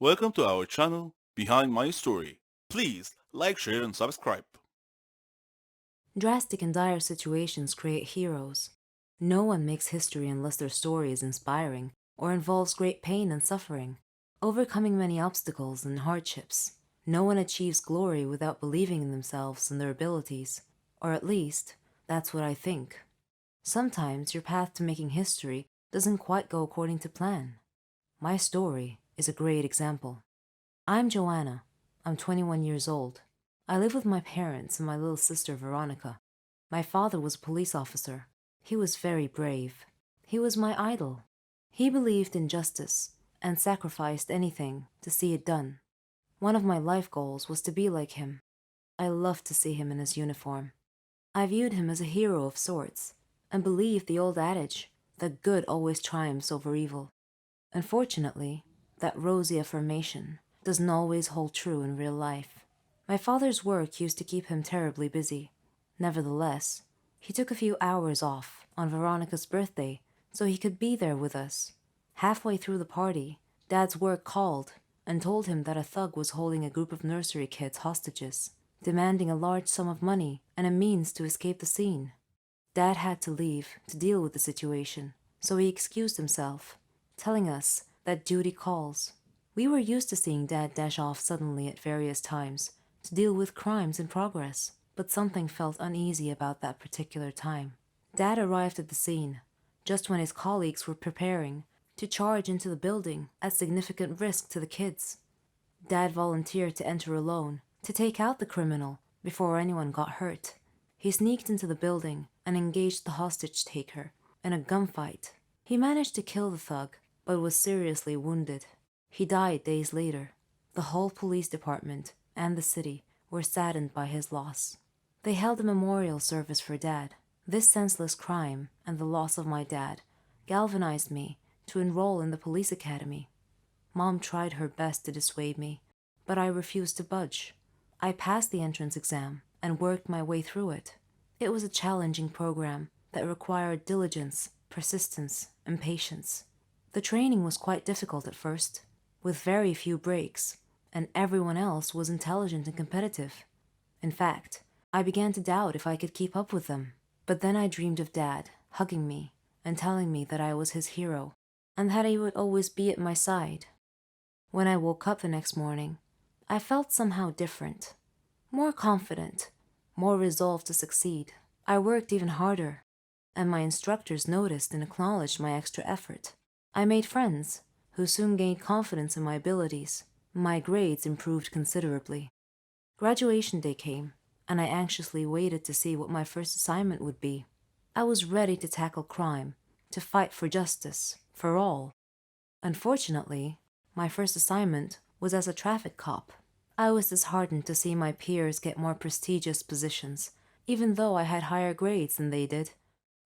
Welcome to our channel, Behind My Story. Please like, share, and subscribe. Drastic and dire situations create heroes. No one makes history unless their story is inspiring or involves great pain and suffering, overcoming many obstacles and hardships. No one achieves glory without believing in themselves and their abilities, or at least, that's what I think. Sometimes your path to making history doesn't quite go according to plan. My story is a great example. I'm Joanna. I'm 21 years old. I live with my parents and my little sister Veronica. My father was a police officer. He was very brave. He was my idol. He believed in justice and sacrificed anything to see it done. One of my life goals was to be like him. I loved to see him in his uniform. I viewed him as a hero of sorts and believed the old adage that good always triumphs over evil. Unfortunately, that rosy affirmation doesn't always hold true in real life. My father's work used to keep him terribly busy. Nevertheless, he took a few hours off on Veronica's birthday so he could be there with us. Halfway through the party, Dad's work called and told him that a thug was holding a group of nursery kids hostages, demanding a large sum of money and a means to escape the scene. Dad had to leave to deal with the situation, so he excused himself, telling us that duty calls. We were used to seeing Dad dash off suddenly at various times to deal with crimes in progress, but something felt uneasy about that particular time. Dad arrived at the scene just when his colleagues were preparing to charge into the building at significant risk to the kids. Dad volunteered to enter alone to take out the criminal before anyone got hurt. He sneaked into the building and engaged the hostage taker in a gunfight. He managed to kill the thug, but was seriously wounded. He died days later. The whole police department and the city were saddened by his loss. They held a memorial service for Dad. This senseless crime and the loss of my dad galvanized me to enroll in the police academy. Mom tried her best to dissuade me, but I refused to budge. I passed the entrance exam and worked my way through it. It was a challenging program that required diligence, persistence, and patience. The training was quite difficult at first, with very few breaks, and everyone else was intelligent and competitive. In fact, I began to doubt if I could keep up with them. But then I dreamed of Dad hugging me and telling me that I was his hero and that he would always be at my side. When I woke up the next morning, I felt somehow different, more confident, more resolved to succeed. I worked even harder, and my instructors noticed and acknowledged my extra effort. I made friends, who soon gained confidence in my abilities. My grades improved considerably. Graduation day came, and I anxiously waited to see what my first assignment would be. I was ready to tackle crime, to fight for justice, for all. Unfortunately, my first assignment was as a traffic cop. I was disheartened to see my peers get more prestigious positions, even though I had higher grades than they did.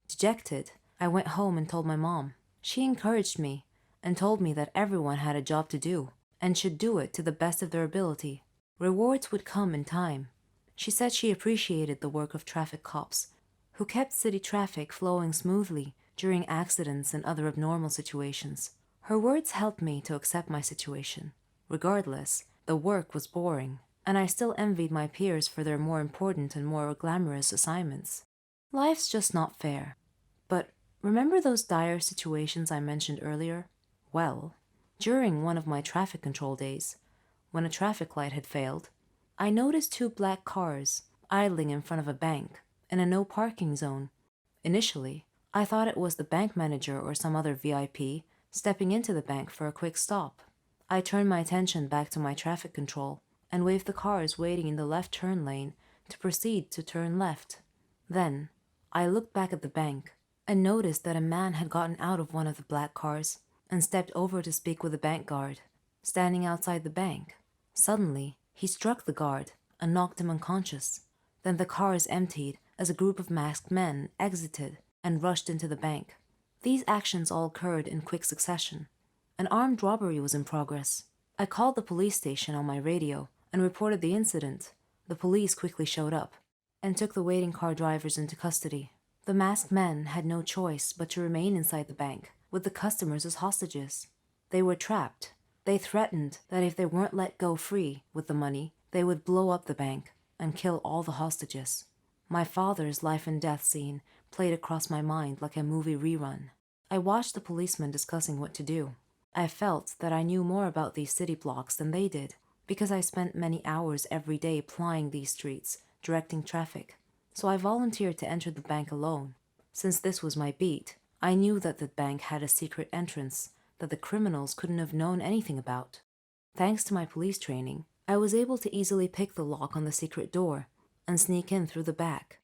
Dejected, I went home and told my mom. She encouraged me and told me that everyone had a job to do and should do it to the best of their ability. Rewards would come in time. She said she appreciated the work of traffic cops, who kept city traffic flowing smoothly during accidents and other abnormal situations. Her words helped me to accept my situation. Regardless, the work was boring, and I still envied my peers for their more important and more glamorous assignments. Life's just not fair. But remember those dire situations I mentioned earlier? Well, during one of my traffic control days, when a traffic light had failed, I noticed two black cars idling in front of a bank in a no parking zone. Initially, I thought it was the bank manager or some other VIP stepping into the bank for a quick stop. I turned my attention back to my traffic control and waved the cars waiting in the left turn lane to proceed to turn left. Then, I looked back at the bank and noticed that a man had gotten out of one of the black cars and stepped over to speak with the bank guard, standing outside the bank. Suddenly, he struck the guard and knocked him unconscious. Then the cars emptied as a group of masked men exited and rushed into the bank. These actions all occurred in quick succession. An armed robbery was in progress. I called the police station on my radio and reported the incident. The police quickly showed up and took the waiting car drivers into custody. The masked men had no choice but to remain inside the bank with the customers as hostages. They were trapped. They threatened that if they weren't let go free with the money, they would blow up the bank and kill all the hostages. My father's life and death scene played across my mind like a movie rerun. I watched the policemen discussing what to do. I felt that I knew more about these city blocks than they did, because I spent many hours every day plying these streets, directing traffic. So I volunteered to enter the bank alone. Since this was my beat, I knew that the bank had a secret entrance that the criminals couldn't have known anything about. Thanks to my police training, I was able to easily pick the lock on the secret door and sneak in through the back.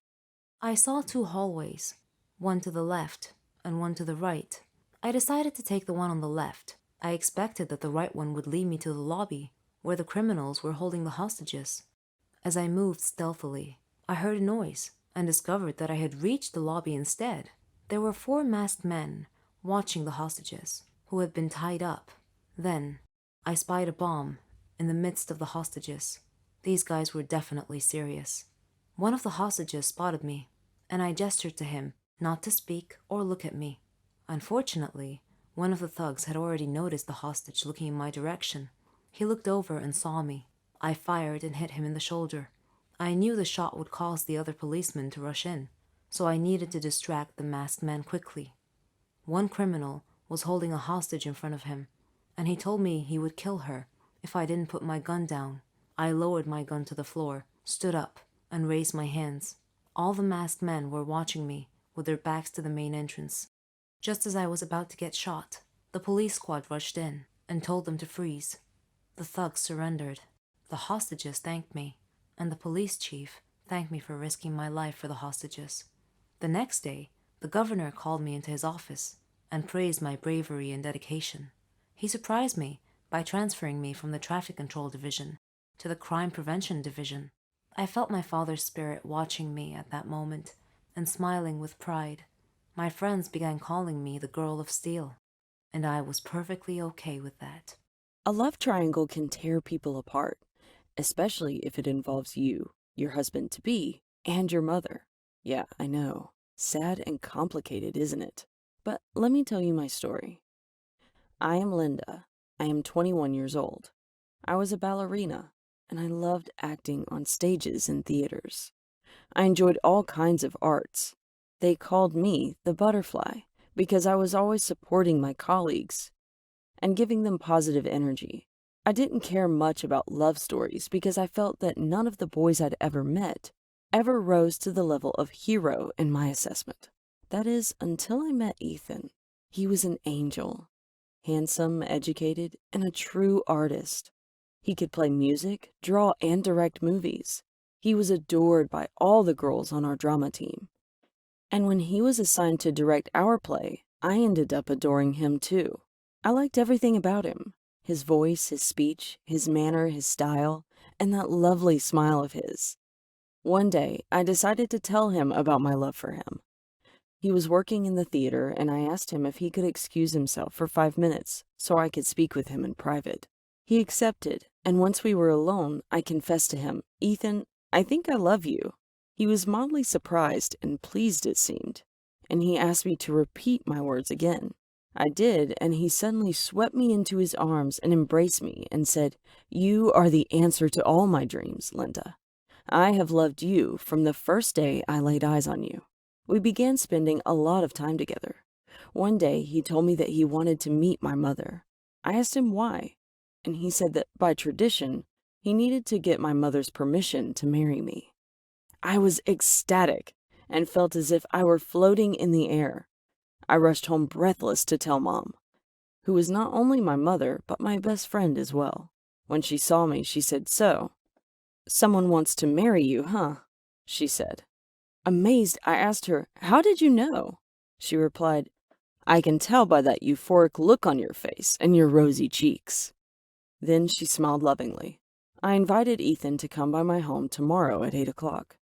I saw 2 hallways, one to the left and one to the right. I decided to take the one on the left. I expected that the right one would lead me to the lobby, where the criminals were holding the hostages. As I moved stealthily, I heard a noise and discovered that I had reached the lobby instead. There were 4 masked men watching the hostages, who had been tied up. Then, I spied a bomb in the midst of the hostages. These guys were definitely serious. One of the hostages spotted me, and I gestured to him not to speak or look at me. Unfortunately, one of the thugs had already noticed the hostage looking in my direction. He looked over and saw me. I fired and hit him in the shoulder. I knew the shot would cause the other policemen to rush in, so I needed to distract the masked man quickly. One criminal was holding a hostage in front of him, and he told me he would kill her if I didn't put my gun down. I lowered my gun to the floor, stood up, and raised my hands. All the masked men were watching me with their backs to the main entrance. Just as I was about to get shot, the police squad rushed in and told them to freeze. The thugs surrendered. The hostages thanked me, and the police chief thanked me for risking my life for the hostages. The next day, the governor called me into his office and praised my bravery and dedication. He surprised me by transferring me from the traffic control division to the crime prevention division. I felt my father's spirit watching me at that moment and smiling with pride. My friends began calling me the Girl of Steel, and I was perfectly okay with that. A love triangle can tear people apart, especially if it involves you, your husband-to-be, and your mother. Yeah, I know. Sad and complicated, isn't it? But let me tell you my story. I am Linda. I am 21 years old. I was a ballerina, and I loved acting on stages and theaters. I enjoyed all kinds of arts. They called me the butterfly because I was always supporting my colleagues and giving them positive energy. I didn't care much about love stories because I felt that none of the boys I'd ever met ever rose to the level of hero in my assessment. That is, until I met Ethan. He was an angel, handsome, educated, and a true artist. He could play music, draw, and direct movies. He was adored by all the girls on our drama team. And when he was assigned to direct our play, I ended up adoring him too. I liked everything about him. His voice, his speech, his manner, his style, and that lovely smile of his. One day, I decided to tell him about my love for him. He was working in the theater, and I asked him if he could excuse himself for 5 minutes so I could speak with him in private. He accepted, and once we were alone, I confessed to him, "Ethan, I think I love you." He was mildly surprised and pleased, it seemed, and he asked me to repeat my words again. I did, and he suddenly swept me into his arms and embraced me and said, "You are the answer to all my dreams, Linda. I have loved you from the first day I laid eyes on you." We began spending a lot of time together. One day, he told me that he wanted to meet my mother. I asked him why, and he said that by tradition, he needed to get my mother's permission to marry me. I was ecstatic and felt as if I were floating in the air. I rushed home breathless to tell Mom, who was not only my mother, but my best friend as well. When she saw me, she said, "So, someone wants to marry you, huh?" she said. Amazed, I asked her, "How did you know?" She replied, "I can tell by that euphoric look on your face and your rosy cheeks." Then she smiled lovingly. I invited Ethan to come by my home tomorrow at 8 o'clock,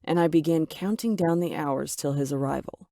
and I began counting down the hours till his arrival.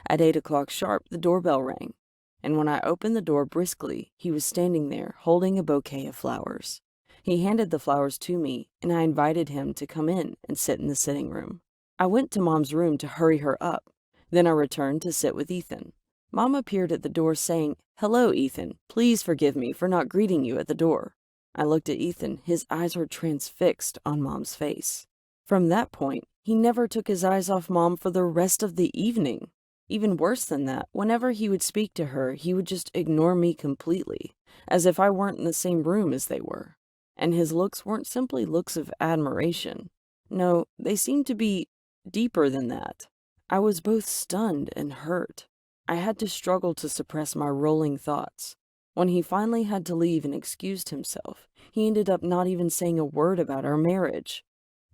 At 8 o'clock sharp, the doorbell rang, and when I opened the door briskly, he was standing there holding a bouquet of flowers. He handed the flowers to me, and I invited him to come in and sit in the sitting room. I went to Mom's room to hurry her up. Then I returned to sit with Ethan. Mom appeared at the door saying, "Hello, Ethan. Please forgive me for not greeting you at the door." I looked at Ethan. His eyes were transfixed on Mom's face. From that point, he never took his eyes off Mom for the rest of the evening. Even worse than that, whenever he would speak to her, he would just ignore me completely, as if I weren't in the same room as they were. And his looks weren't simply looks of admiration. No, they seemed to be deeper than that. I was both stunned and hurt. I had to struggle to suppress my rolling thoughts. When he finally had to leave and excused himself, he ended up not even saying a word about our marriage.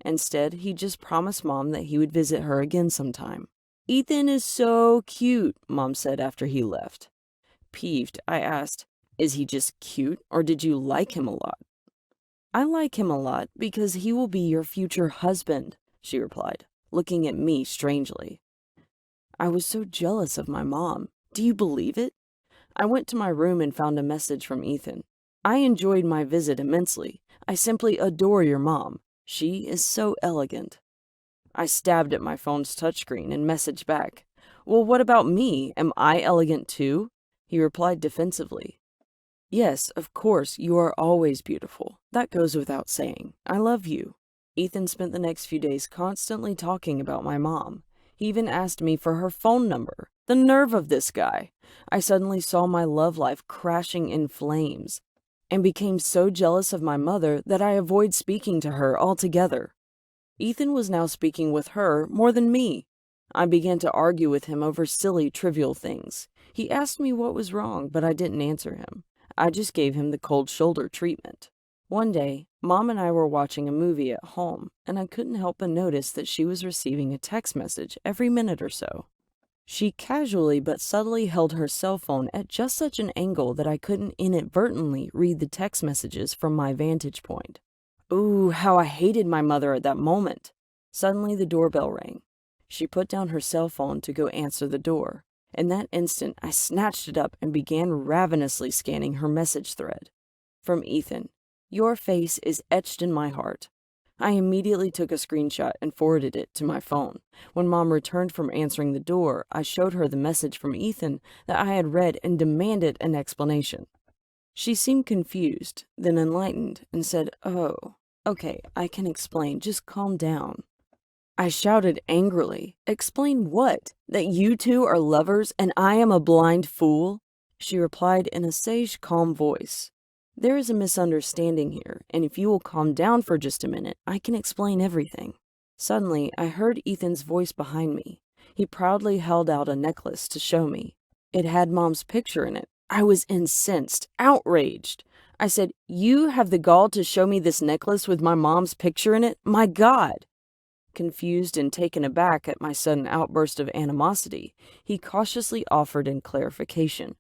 Instead, he just promised Mom that he would visit her again sometime. "Ethan is so cute," Mom said after he left. Peeved, I asked, "Is he just cute, or did you like him a lot?" "I like him a lot because he will be your future husband," she replied, looking at me strangely. I was so jealous of my mom. Do you believe it? I went to my room and found a message from Ethan. "I enjoyed my visit immensely. I simply adore your mom. She is so elegant." I stabbed at my phone's touchscreen and messaged back, "Well, what about me? Am I elegant too?" He replied defensively, "Yes, of course, you are always beautiful. That goes without saying. I love you." Ethan spent the next few days constantly talking about my mom. He even asked me for her phone number. The nerve of this guy! I suddenly saw my love life crashing in flames and became so jealous of my mother that I avoid speaking to her altogether. Ethan was now speaking with her more than me. I began to argue with him over silly, trivial things. He asked me what was wrong, but I didn't answer him. I just gave him the cold shoulder treatment. One day, Mom and I were watching a movie at home, and I couldn't help but notice that she was receiving a text message every minute or so. She casually but subtly held her cell phone at just such an angle that I couldn't inadvertently read the text messages from my vantage point. Ooh, how I hated my mother at that moment. Suddenly the doorbell rang. She put down her cell phone to go answer the door. In that instant, I snatched it up and began ravenously scanning her message thread. From Ethan, "Your face is etched in my heart." I immediately took a screenshot and forwarded it to my phone. When Mom returned from answering the door, I showed her the message from Ethan that I had read and demanded an explanation. She seemed confused, then enlightened, and said, "Oh, okay, I can explain. Just calm down." I shouted angrily, "Explain what? That you two are lovers and I am a blind fool?" She replied in a sage, calm voice, "There is a misunderstanding here, and if you will calm down for just a minute, I can explain everything." Suddenly, I heard Ethan's voice behind me. He proudly held out a necklace to show me. It had Mom's picture in it. I was incensed, outraged. I said, "You have the gall to show me this necklace with my mom's picture in it? My God!" Confused and taken aback at my sudden outburst of animosity, he cautiously offered in clarification.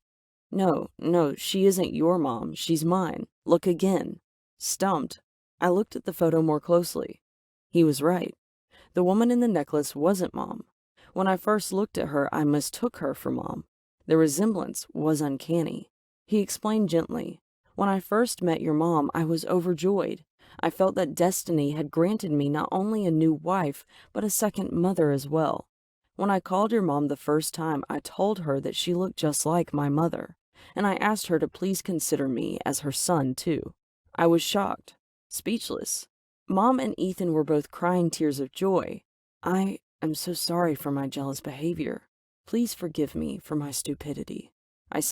No, she isn't your mom. She's mine. Look again." Stumped, I looked at the photo more closely. He was right. The woman in the necklace wasn't Mom. When I first looked at her, I mistook her for Mom. The resemblance was uncanny. He explained gently, "When I first met your mom, I was overjoyed. I felt that destiny had granted me not only a new wife, but a second mother as well. When I called your mom the first time, I told her that she looked just like my mother, and I asked her to please consider me as her son, too." I was shocked, speechless. Mom and Ethan were both crying tears of joy. "I am so sorry for my jealous behavior. Please forgive me for my stupidity."